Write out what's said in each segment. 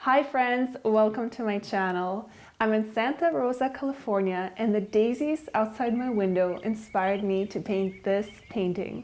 Hi friends, welcome to my channel. I'm in Santa Rosa, California, and the daisies outside my window inspired me to paint this painting.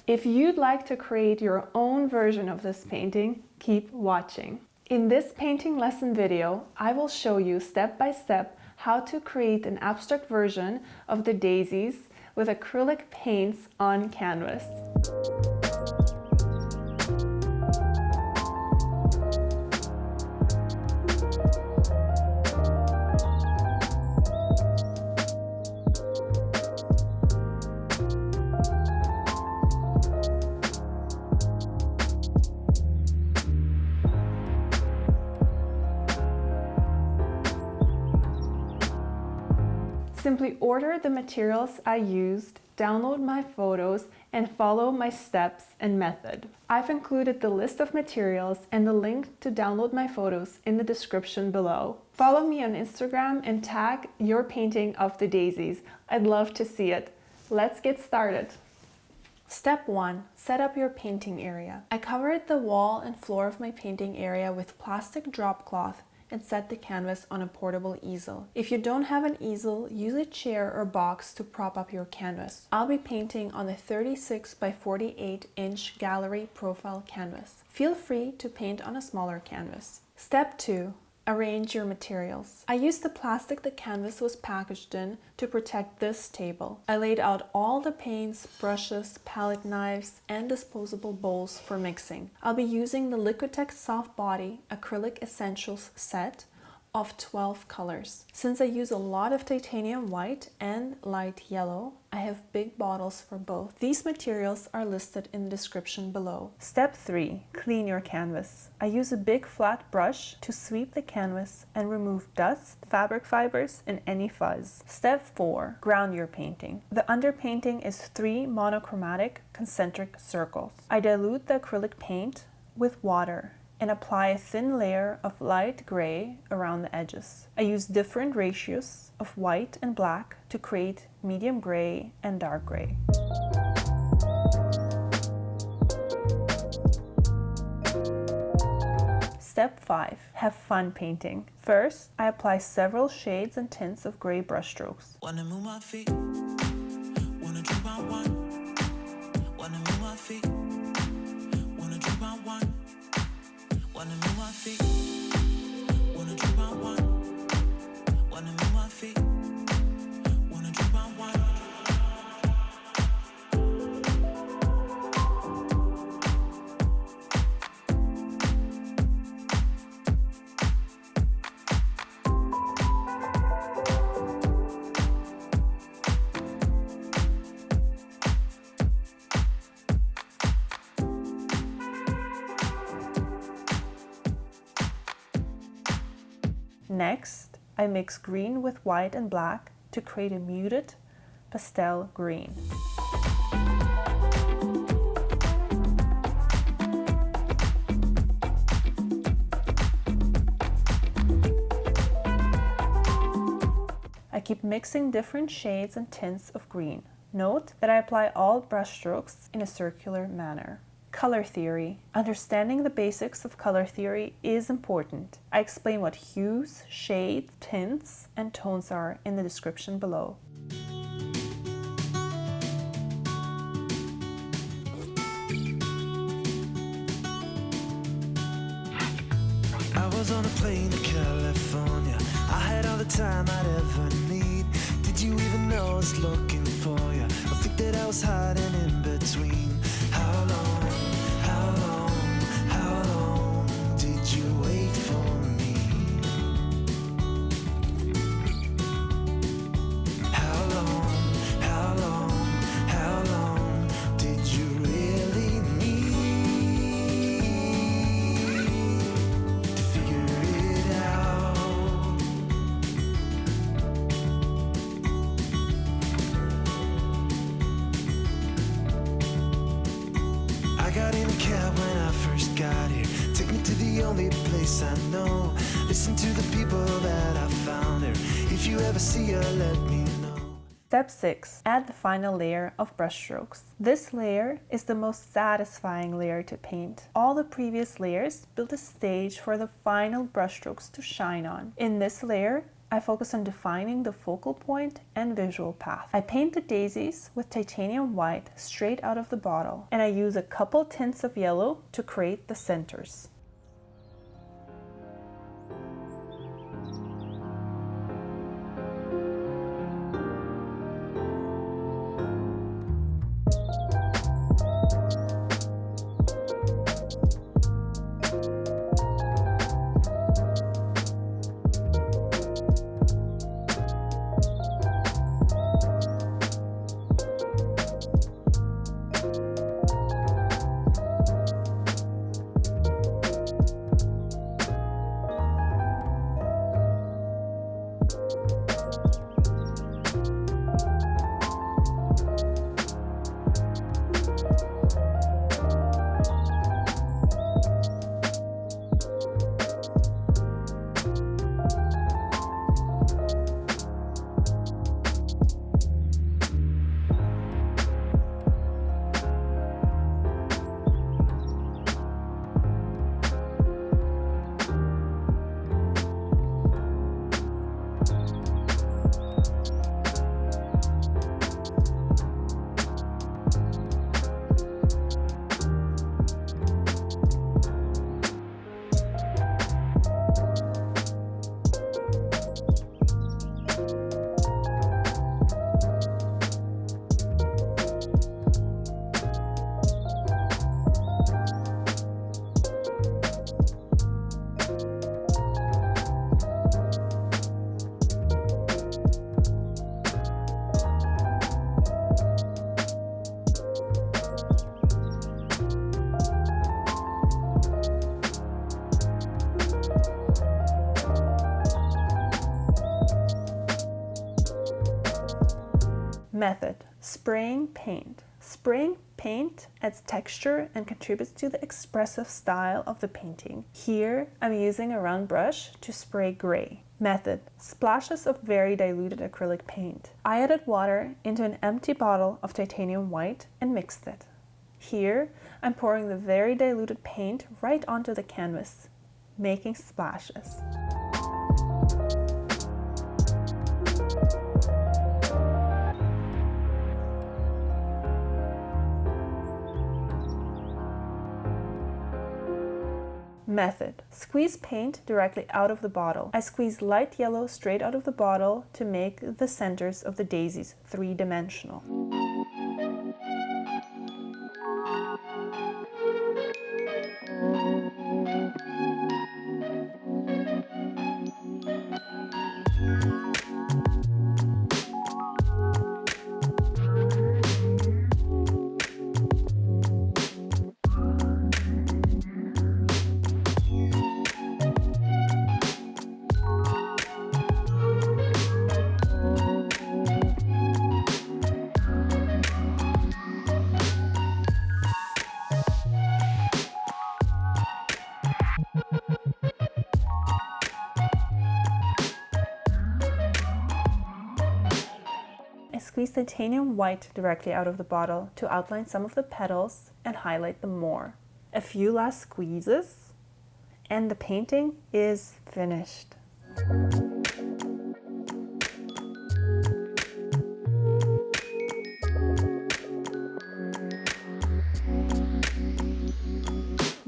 If you'd like to create your own version of this painting, keep watching. In this painting lesson video, I will show you step by step how to create an abstract version of the daisies with acrylic paints on canvas. Simply order the materials I used, download my photos, and follow my steps and method. I've included the list of materials and the link to download my photos in the description below. Follow me on Instagram and tag your painting of the daisies. I'd love to see it. Let's get started. Step 1. Set up your painting area. I covered the wall and floor of my painting area with plastic drop cloth and set the canvas on a portable easel. If you don't have an easel, use a chair or box to prop up your canvas. I'll be painting on the 36 by 48 inch gallery profile canvas. Feel free to paint on a smaller canvas. Step 2. Arrange your materials. I used the plastic the canvas was packaged in to protect this table. I laid out all the paints, brushes, palette knives, and disposable bowls for mixing. I'll be using the Liquitex Soft Body Acrylic Essentials set of 12 colors. Since I use a lot of titanium white and light yellow, I have big bottles for both. These materials are listed in the description below. Step 3. Clean your canvas. I use a big flat brush to sweep the canvas and remove dust, fabric fibers, and any fuzz. Step 4. Ground your painting. The underpainting is 3 monochromatic concentric circles. I dilute the acrylic paint with water and apply a thin layer of light gray around the edges. I use different ratios of white and black to create medium gray and dark gray. Step 5. Have fun painting. First, I apply several shades and tints of gray brushstrokes. Wanna move my feet, wanna drop on one, wanna move my feet, wanna drop on one. Wanna move my feet, wanna drop on one, wanna move my feet, wanna drop on one. Next, I mix green with white and black to create a muted pastel green. I keep mixing different shades and tints of green. Note that I apply all brushstrokes in a circular manner. Color theory. Understanding the basics of color theory is important. I explain what hues, shades, tints, and tones are in the description below. I was on a plane to California. I had all the time I'd ever need. Did you even know I was looking for you? I think that I was hiding in between. How long did you wait for me? How long did you really need to figure it out? I got in a cab when I first got here. Take me to the only place I know. Listen to the people that I found there. If you ever see her, let me know. Step 6. Add the final layer of brushstrokes. This layer is the most satisfying layer to paint. All the previous layers build a stage for the final brushstrokes to shine on. In this layer, I focus on defining the focal point and visual path. I paint the daisies with titanium white straight out of the bottle, and I use a couple tints of yellow to create the centers. Method: spraying paint. Spraying paint adds texture and contributes to the expressive style of the painting. Here, I'm using a round brush to spray gray. Method: splashes of very diluted acrylic paint. I added water into an empty bottle of titanium white and mixed it. Here, I'm pouring the very diluted paint right onto the canvas, making splashes. Method: squeeze paint directly out of the bottle. I squeeze light yellow straight out of the bottle to make the centers of the daisies three-dimensional. I squeeze titanium white directly out of the bottle to outline some of the petals and highlight them more. A few last squeezes, and the painting is finished.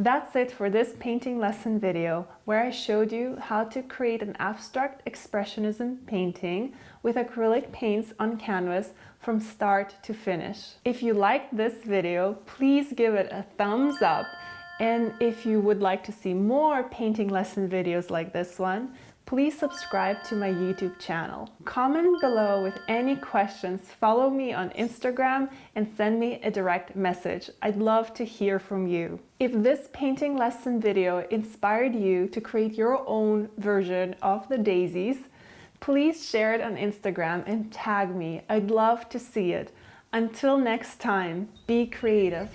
That's it for this painting lesson video, where I showed you how to create an abstract expressionism painting with acrylic paints on canvas from start to finish. If you liked this video, please give it a thumbs up. And if you would like to see more painting lesson videos like this one, please subscribe to my YouTube channel. Comment below with any questions, follow me on Instagram, and send me a direct message. I'd love to hear from you. If this painting lesson video inspired you to create your own version of the daisies, please share it on Instagram and tag me. I'd love to see it. Until next time, be creative.